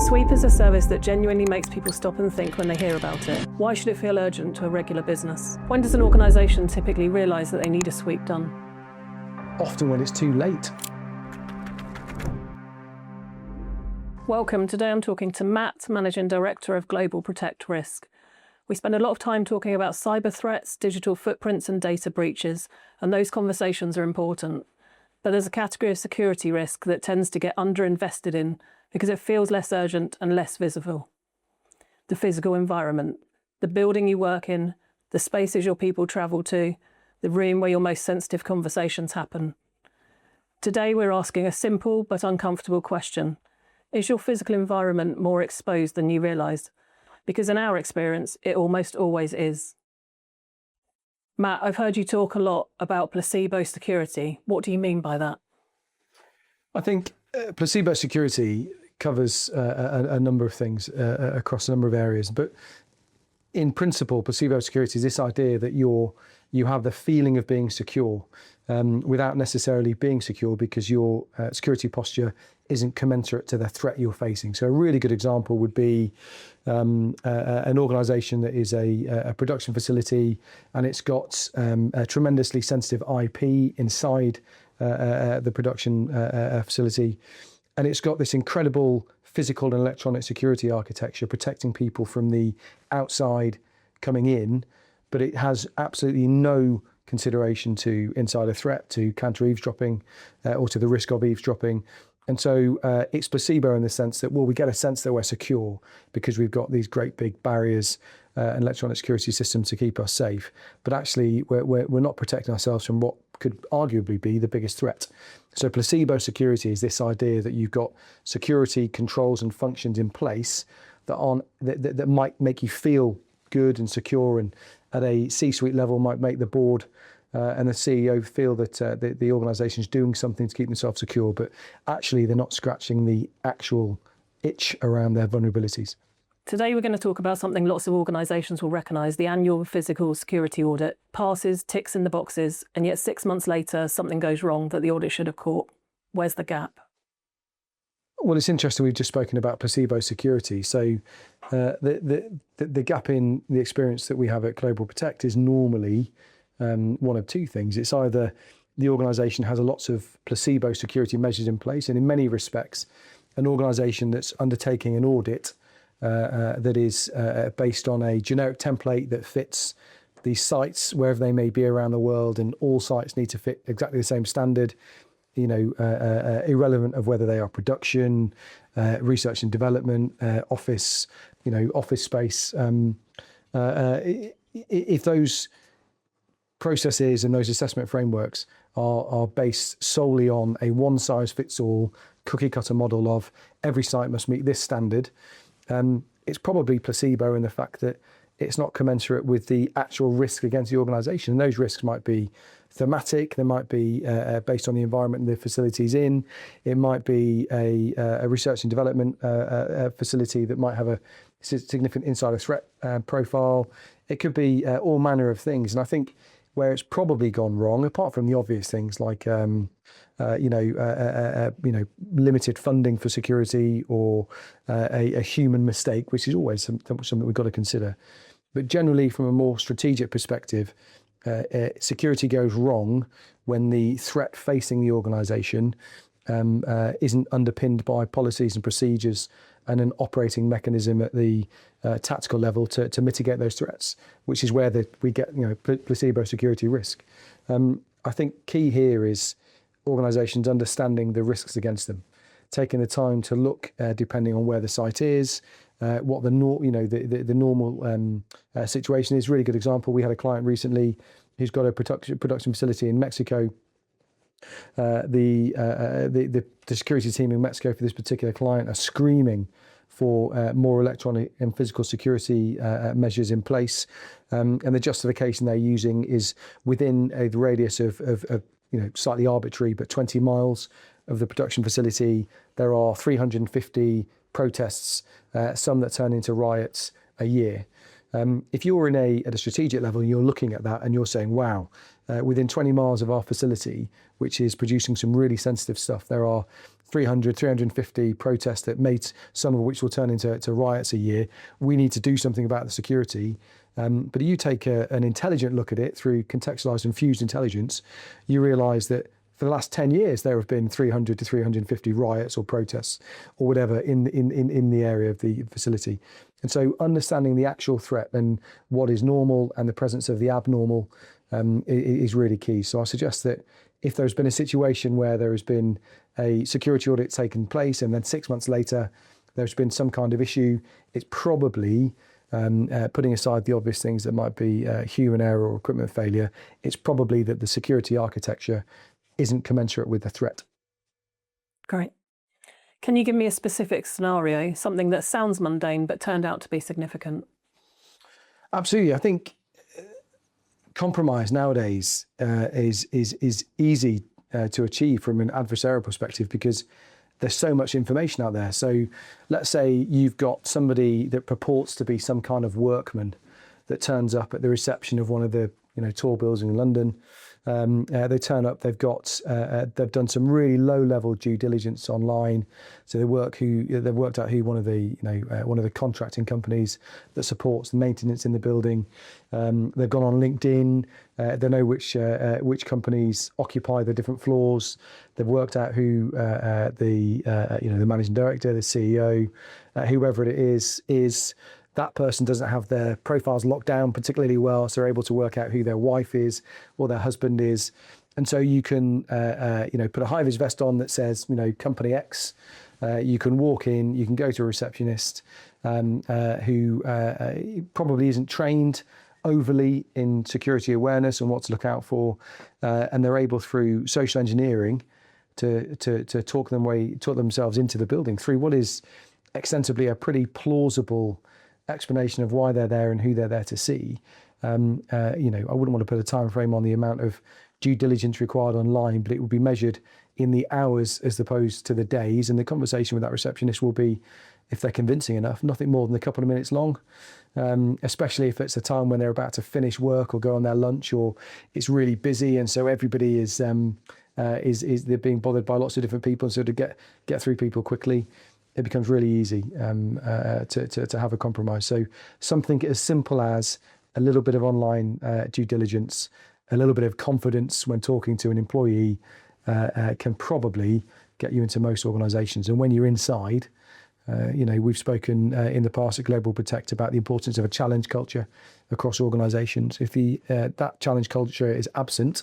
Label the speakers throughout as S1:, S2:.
S1: Sweep is a service that genuinely makes people stop and think when they hear about it. Why should it feel urgent to a regular business? When does an organisation typically realise that they need a sweep done?
S2: Often when it's too late.
S1: Welcome. Today I'm talking to Matt, Managing Director of Global Protect Risk. We spend a lot of time talking about cyber threats, digital footprints and data breaches, and those conversations are important. But there's a category of security risk that tends to get underinvested in because it feels less urgent and less visible. The physical environment, the building you work in, the spaces your people travel to, the room where your most sensitive conversations happen. Today we're asking a simple but uncomfortable question. Is your physical environment more exposed than you realise? Because in our experience, it almost always is. Matt, I've heard you talk a lot about placebo security. What do you mean by that?
S2: I think placebo security covers a number of things across a number of areas, but in principle, placebo security is this idea that you have the feeling of being secure without necessarily being secure because your security posture isn't commensurate to the threat you're facing. So a really good example would be an organisation that is a production facility and it's got a tremendously sensitive IP inside the production facility. And it's got this incredible physical and electronic security architecture protecting people from the outside coming in, but it has absolutely no consideration to insider threat, to counter eavesdropping, or to the risk of eavesdropping. And so it's placebo in the sense that, well, we get a sense that we're secure because we've got these great big barriers and electronic security systems to keep us safe. But actually, we're not protecting ourselves from what could arguably be the biggest threat. So placebo security is this idea that you've got security controls and functions in place that might make you feel good and secure, and at a C-suite level might make the board and the CEO feel that the organisation is doing something to keep themselves secure, but actually they're not scratching the actual itch around their vulnerabilities.
S1: Today we're going to talk about something lots of organisations will recognise. The annual physical security audit passes, ticks in the boxes, and yet 6 months later something goes wrong that the audit should have caught. Where's the gap?
S2: Well, it's interesting, we've just spoken about placebo security. So the gap in the experience that we have at Global Protect is normally one of two things. It's either the organisation has lots of placebo security measures in place, and in many respects, an organisation that's undertaking an audit that is based on a generic template that fits these sites wherever they may be around the world, and all sites need to fit exactly the same standard, irrelevant of whether they are production, research and development, office, office space. If those processes and those assessment frameworks are based solely on a one-size-fits-all cookie-cutter model of every site must meet this standard, it's probably placebo in the fact that it's not commensurate with the actual risk against the organisation. And those risks might be thematic, they might be based on the environment the facility's in, it might be a research and development facility that might have a significant insider threat profile. It could be all manner of things. And I think where it's probably gone wrong, apart from the obvious things like limited funding for security or a human mistake, which is always something we've got to consider. But generally, from a more strategic perspective, security goes wrong when the threat facing the organisation isn't underpinned by policies and procedures and an operating mechanism at the tactical level to mitigate those threats, which is where we get placebo security risk. I think key here is organisations understanding the risks against them, taking the time to look, depending on where the site is, what the normal situation is. Really good example. We had a client recently who's got a production facility in Mexico. The security team in Mexico for this particular client are screaming for more electronic and physical security measures in place, and the justification they're using is within the radius of slightly arbitrary but 20 miles of the production facility. There are 350 protests, some that turn into riots a year. If you're at a strategic level, you're looking at that and you're saying, wow, within 20 miles of our facility, which is producing some really sensitive stuff, there are 300, 350 protests that made some of which will turn into riots a year. We need to do something about the security. But you take an intelligent look at it through contextualized and fused intelligence, you realise that for the last 10 years, there have been 300 to 350 riots or protests or whatever in the area of the facility. And so understanding the actual threat and what is normal and the presence of the abnormal is really key. So I suggest that if there's been a situation where there has been a security audit taken place and then 6 months later there's been some kind of issue, it's probably, putting aside the obvious things that might be human error or equipment failure, it's probably that the security architecture isn't commensurate with the threat.
S1: Great. Can you give me a specific scenario, something that sounds mundane but turned out to be significant?
S2: Absolutely. I think compromise nowadays is easy to achieve from an adversarial perspective because there's so much information out there. So let's say you've got somebody that purports to be some kind of workman that turns up at the reception of one of the tall buildings in London. They turn up. They've done some really low-level due diligence online. So they've worked out who one of the contracting companies that supports the maintenance in the building. They've gone on LinkedIn. They know which companies occupy the different floors. They've worked out who the managing director, the CEO, whoever it is. That person doesn't have their profiles locked down particularly well, so they're able to work out who their wife is or their husband is. And so you can, put a high-vis vest on that says, company X. You can walk in, you can go to a receptionist who probably isn't trained overly in security awareness and what to look out for. And they're able through social engineering to talk themselves into the building through what is extensively a pretty plausible explanation of why they're there and who they're there to see. I wouldn't want to put a time frame on the amount of due diligence required online, but it will be measured in the hours as opposed to the days. And the conversation with that receptionist will be, if they're convincing enough, nothing more than a couple of minutes long, especially if it's a time when they're about to finish work or go on their lunch or it's really busy. And so everybody is they're being bothered by lots of different people. And so to get through people quickly, it becomes really easy to have a compromise. So something as simple as a little bit of online due diligence, a little bit of confidence when talking to an employee can probably get you into most organisations. And when you're inside, we've spoken in the past at Global Protect about the importance of a challenge culture across organisations. If that challenge culture is absent,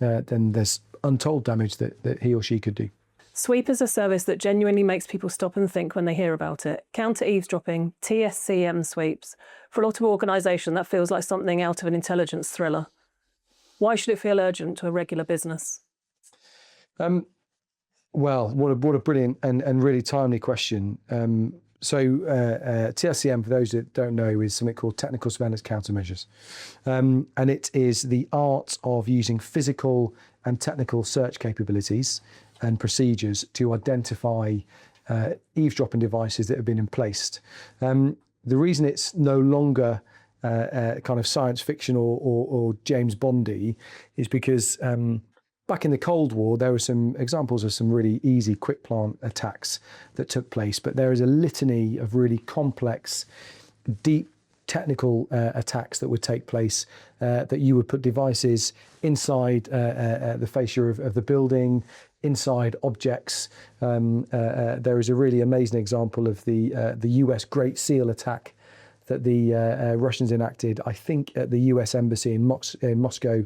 S2: then there's untold damage that he or she could do.
S1: Sweep is a service that genuinely makes people stop and think when they hear about it. Counter eavesdropping, TSCM sweeps. For a lot of organisation, that feels like something out of an intelligence thriller. Why should it feel urgent to a regular business?
S2: Well, what a brilliant and really timely question. TSCM, for those that don't know, is something called technical surveillance countermeasures. And it is the art of using physical and technical search capabilities and procedures to identify eavesdropping devices that have been placed. The reason it's no longer kind of science fiction or James Bondy is because back in the Cold War, there were some examples of some really easy quick plant attacks that took place, but there is a litany of really complex, deep technical attacks that would take place, that you would put devices inside the fascia of the building, inside objects. There is a really amazing example of the US Great Seal attack that the Russians enacted, I think, at the US Embassy in Moscow,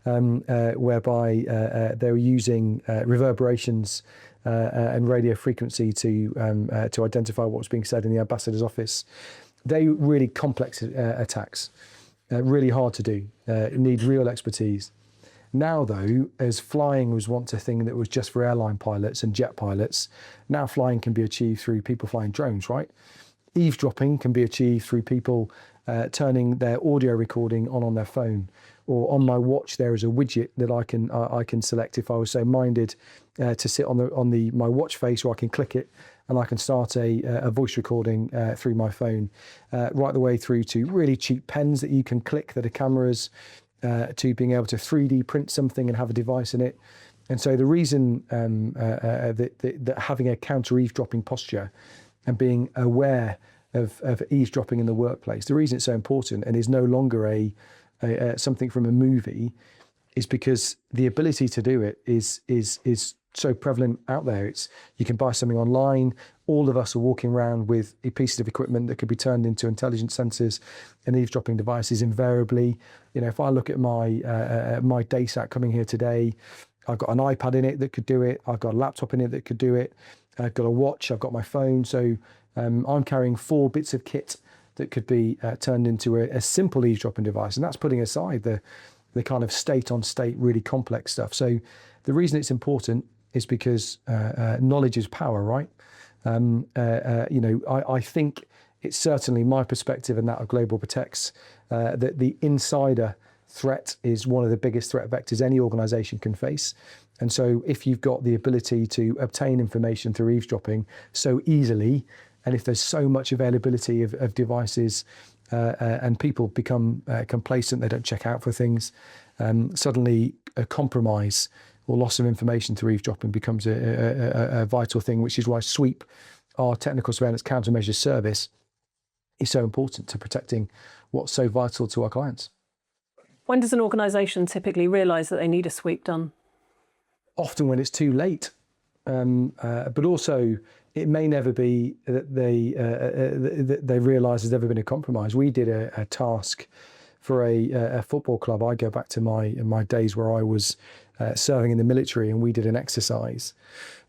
S2: whereby they were using reverberations and radio frequency to identify what was being said in the ambassador's office. They really complex attacks, really hard to do, need real expertise. Now, though, as flying was once a thing that was just for airline pilots and jet pilots, now flying can be achieved through people flying drones, right? Eavesdropping can be achieved through people turning their audio recording on their phone. Or on my watch, there is a widget that I can select if I was so minded to sit on my watch face, or I can click it and I can start a voice recording through my phone, right the way through to really cheap pens that you can click that are cameras, to being able to 3D print something and have a device in it. And so the reason that having a counter eavesdropping posture and being aware of eavesdropping in the workplace, the reason it's so important and is no longer something from a movie, is because the ability to do it is so prevalent out there. You can buy something online. All of us are walking around with a piece of equipment that could be turned into intelligence sensors and eavesdropping devices invariably. If I look at my DaySat coming here today, I've got an iPad in it that could do it. I've got a laptop in it that could do it. I've got a watch. I've got my phone. So I'm carrying 4 bits of kit that could be turned into a simple eavesdropping device. And that's putting aside the kind of state-on-state, really complex stuff. So the reason it's important is because knowledge is power, right? I think it's certainly my perspective and that of Global Protect's that the insider threat is one of the biggest threat vectors any organisation can face. And so if you've got the ability to obtain information through eavesdropping so easily, and if there's so much availability of devices and people become complacent, they don't check out for things, suddenly a compromise or loss of information through eavesdropping becomes a vital thing, which is why SWEEP, our technical surveillance countermeasures service, is so important to protecting what's so vital to our clients.
S1: When does an organisation typically realise that they need a sweep done?
S2: Often when it's too late, but also it may never be that they realise there's ever been a compromise. We did a task for a football club. I go back to my days where I was serving in the military, and we did an exercise.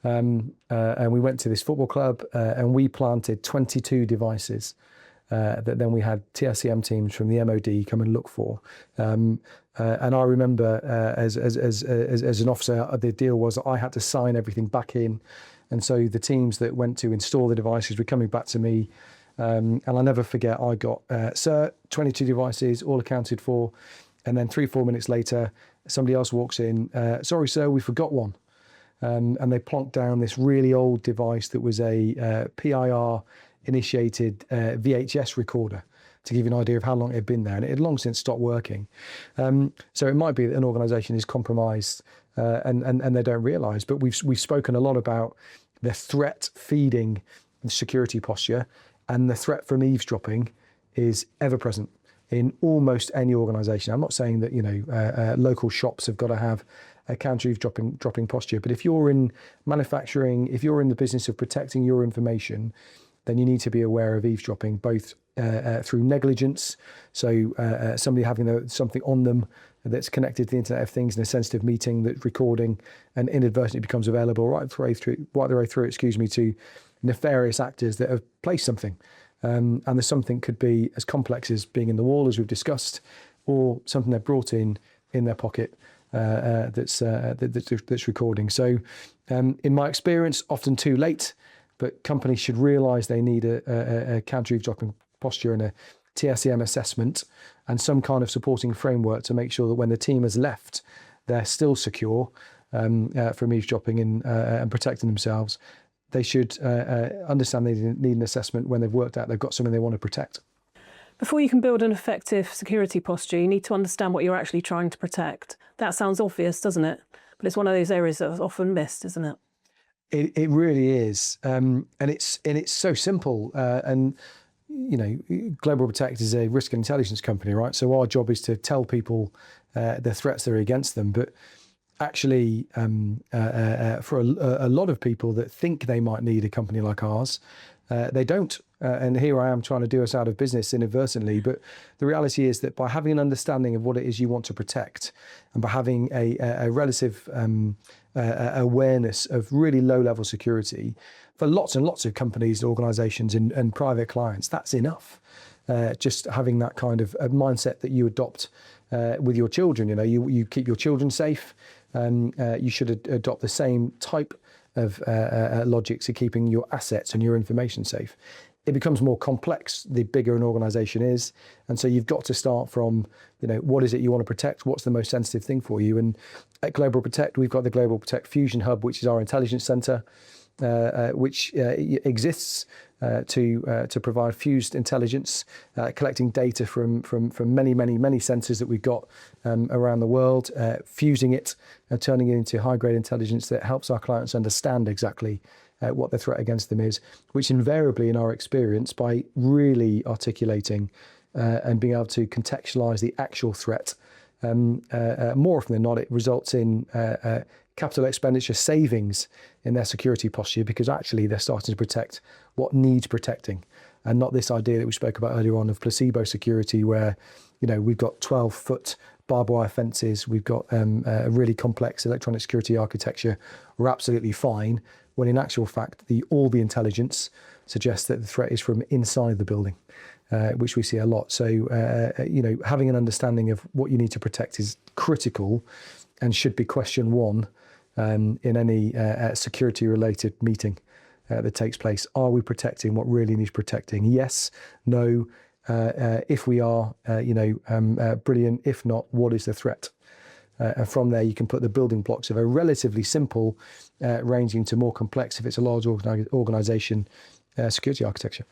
S2: And we went to this football club and we planted 22 devices that then we had TSCM teams from the MOD come and look for. And I remember as an officer, the deal was I had to sign everything back in. And so the teams that went to install the devices were coming back to me. And I'll never forget, I got, sir, 22 devices, all accounted for. And then 3-4 minutes later, somebody else walks in, sorry, sir, we forgot one. And they plonked down this really old device that was a PIR-initiated VHS recorder, to give you an idea of how long it had been there. And it had long since stopped working. So it might be that an organisation is compromised and they don't realise. But we've spoken a lot about the threat feeding the security posture, and the threat from eavesdropping is ever present in almost any organisation. I'm not saying that local shops have got to have a counter eavesdropping posture, but if you're in manufacturing, if you're in the business of protecting your information, then you need to be aware of eavesdropping, both through negligence, so somebody having something on them that's connected to the Internet of Things in a sensitive meeting, that's recording and inadvertently becomes available right the way through, to nefarious actors that have placed something. And the something could be as complex as being in the wall, as we've discussed, or something they've brought in their pocket that's recording. So in my experience, often too late, but companies should realise they need a counter eavesdropping posture and a TSCM assessment and some kind of supporting framework to make sure that when the team has left, they're still secure from eavesdropping and protecting themselves. They should understand they need an assessment when they've worked out they've got something they want to protect.
S1: Before you can build an effective security posture, you need to understand what you're actually trying to protect. That sounds obvious, doesn't it? But it's one of those areas that's often missed, isn't it?
S2: It really is, and it's so simple. And Global Protect is a risk and intelligence company, right? So our job is to tell people the threats that are against them, but actually, for a lot of people that think they might need a company like ours, they don't. And here I am trying to do us out of business inadvertently. But the reality is that by having an understanding of what it is you want to protect, and by having a relative awareness of really low-level security, for lots and lots of companies, organisations, and private clients, that's enough. Just having that kind of mindset that you adopt with your children. You keep your children safe. You should adopt the same type of logic to keeping your assets and your information safe. It becomes more complex the bigger an organisation is, and so you've got to start from, what is it you want to protect? What's the most sensitive thing for you? And at Global Protect, we've got the Global Protect Fusion Hub, which is our intelligence centre. which exists to provide fused intelligence, collecting data from many sensors that we've got around the world, fusing it and turning it into high-grade intelligence that helps our clients understand exactly what the threat against them is, which invariably, in our experience, by really articulating and being able to contextualize the actual threat, more often than not, it results in capital expenditure savings in their security posture, because actually they're starting to protect what needs protecting, and not this idea that we spoke about earlier on of placebo security, where we've got 12-foot barbed wire fences, we've got a really complex electronic security architecture, we're absolutely fine, when in actual fact all the intelligence suggests that the threat is from inside the building, which we see a lot. So having an understanding of what you need to protect is critical and should be question one in any security related meeting that takes place. Are we protecting what really needs protecting? Yes, no. If we are, brilliant. If not, what is the threat? And from there, you can put the building blocks of a relatively simple, ranging to more complex, if it's a large organisation, security architecture.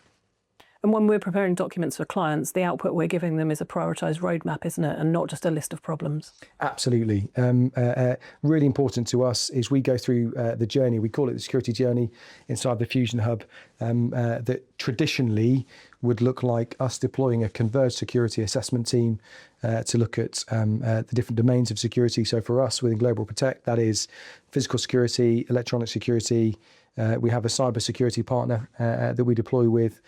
S1: And when we're preparing documents for clients, the output we're giving them is a prioritised roadmap, isn't it? And not just a list of problems.
S2: Absolutely. Really important to us is we go through the journey. We call it the security journey inside the Fusion Hub, that traditionally would look like us deploying a converged security assessment team to look at the different domains of security. So for us within Global Protect, that is physical security, electronic security. We have a cyber security partner that we deploy with.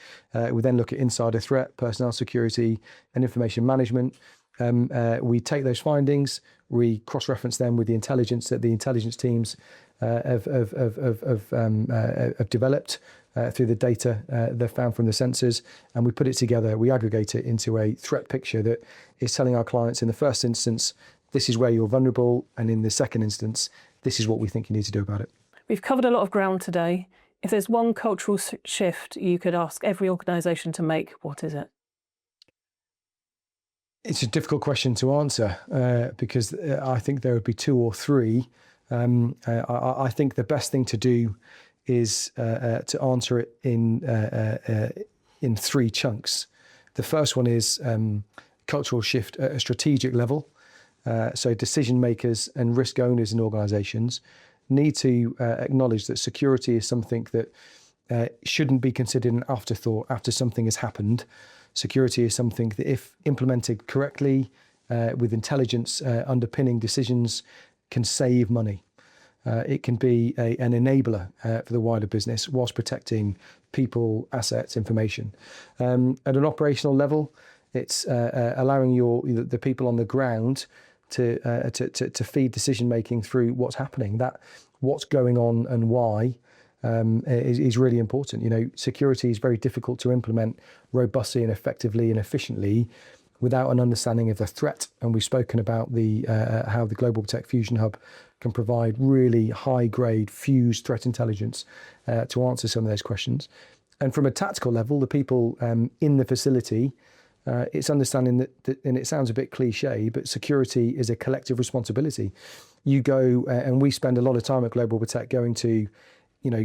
S2: We then look at insider threat, personnel security, and information management. We take those findings, we cross-reference them with the intelligence that the intelligence teams have developed through the data they've found from the sensors, and we put it together. We aggregate it into a threat picture that is telling our clients, in the first instance, this is where you're vulnerable, and in the second instance, this is what we think you need to do about it.
S1: We've covered a lot of ground today. If there's one cultural shift you could ask every organisation to make, what is it?
S2: It's a difficult question to answer because I think there would be two or three. I think the best thing to do is to answer it in three chunks. The first one is cultural shift at a strategic level. So decision makers and risk owners in organisations need to acknowledge that security is something that shouldn't be considered an afterthought after something has happened. Security is something that, if implemented correctly, with intelligence underpinning decisions, can save money. It can be an enabler for the wider business whilst protecting people, assets, information. At an operational level, it's allowing the people on the ground to feed decision making through what's happening. That what's going on and why is really important. Security is very difficult to implement robustly and effectively and efficiently without an understanding of the threat. And we've spoken about how the Global Protect Fusion Hub can provide really high grade fused threat intelligence to answer some of those questions. And from a tactical level, the people in the facility, it's understanding that, and it sounds a bit cliche, but security is a collective responsibility. You go, and we spend a lot of time at Global Protect going to,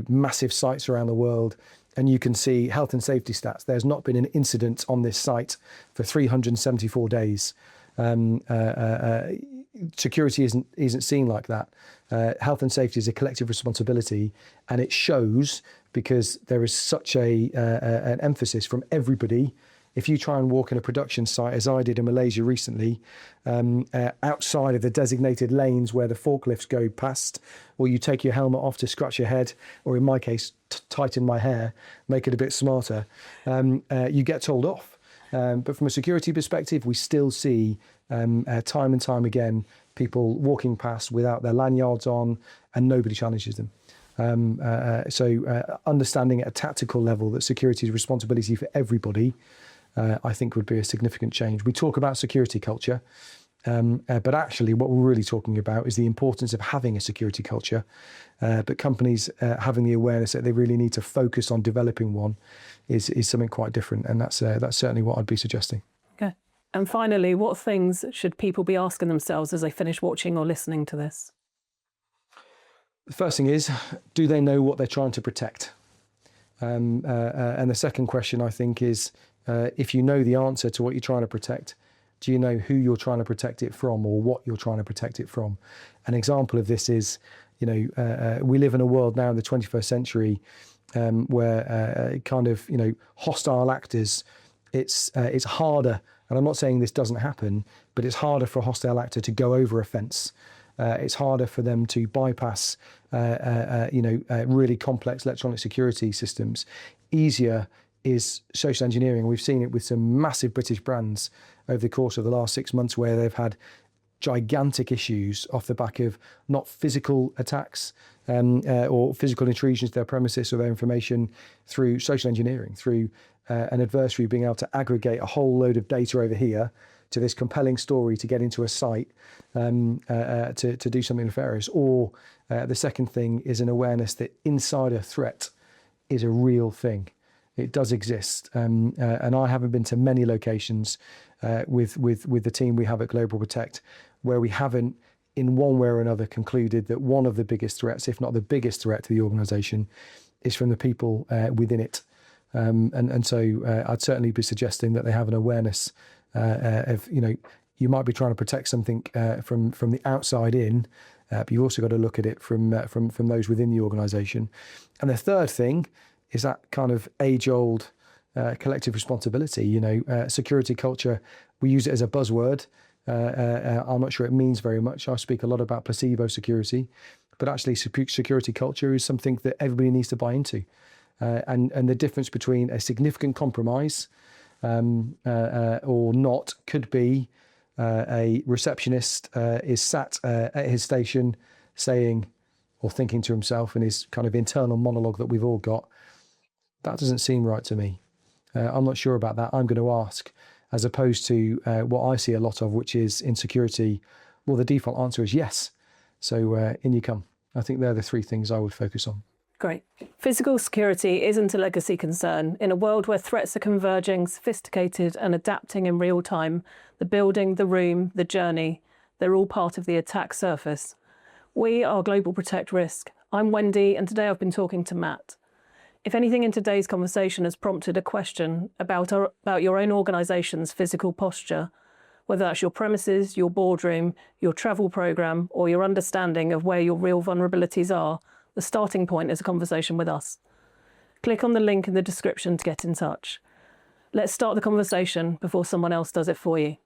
S2: massive sites around the world, and you can see health and safety stats. There's not been an incident on this site for 374 days. Security isn't seen like that. Health and safety is a collective responsibility, and it shows because there is such an emphasis from everybody. If you try and walk in a production site, as I did in Malaysia recently, outside of the designated lanes where the forklifts go past, or you take your helmet off to scratch your head, or in my case, tighten my hair, make it a bit smarter, you get told off. But from a security perspective, we still see time and time again people walking past without their lanyards on, and nobody challenges them. So understanding at a tactical level that security is a responsibility for everybody, I think would be a significant change. We talk about security culture, but actually what we're really talking about is the importance of having a security culture, but companies having the awareness that they really need to focus on developing one is something quite different, and that's certainly what I'd be suggesting.
S1: Okay. And finally, what things should people be asking themselves as they finish watching or listening to this?
S2: The first thing is, do they know what they're trying to protect? And the second question, I think, is if you know the answer to what you're trying to protect, do you know who you're trying to protect it from or what you're trying to protect it from? An example of this is, we live in a world now in the 21st century where hostile actors, it's harder, and I'm not saying this doesn't happen, but it's harder for a hostile actor to go over a fence. It's harder for them to bypass, really complex electronic security systems. Easier is social engineering. We've seen it with some massive British brands over the course of the last 6 months where they've had gigantic issues off the back of not physical attacks or physical intrusions to their premises or their information, through social engineering, through an adversary being able to aggregate a whole load of data over here to this compelling story to get into a site to do something nefarious. Or the second thing is an awareness that insider threat is a real thing. It does exist. And I haven't been to many locations with the team we have at Global Protect where we haven't, in one way or another, concluded that one of the biggest threats, if not the biggest threat to the organisation, is from the people within it. So I'd certainly be suggesting that they have an awareness of, you might be trying to protect something from the outside in, but you've also got to look at it from those within the organisation. And the third thing is that kind of age-old collective responsibility. Security culture, we use it as a buzzword. I'm not sure it means very much. I speak a lot about placebo security, but actually security culture is something that everybody needs to buy into. And the difference between a significant compromise or not could be a receptionist is sat at his station saying or thinking to himself in his kind of internal monologue that we've all got, that doesn't seem right to me. I'm not sure about that. I'm going to ask, as opposed to what I see a lot of, which is in security, well, the default answer is yes. So in you come. I think they're the three things I would focus on.
S1: Great. Physical security isn't a legacy concern. In a world where threats are converging, sophisticated and adapting in real time, the building, the room, the journey, they're all part of the attack surface. We are Global Protect Risk. I'm Wendy, and today I've been talking to Matt. If anything in today's conversation has prompted a question about your own organisation's physical posture, whether that's your premises, your boardroom, your travel programme, or your understanding of where your real vulnerabilities are, the starting point is a conversation with us. Click on the link in the description to get in touch. Let's start the conversation before someone else does it for you.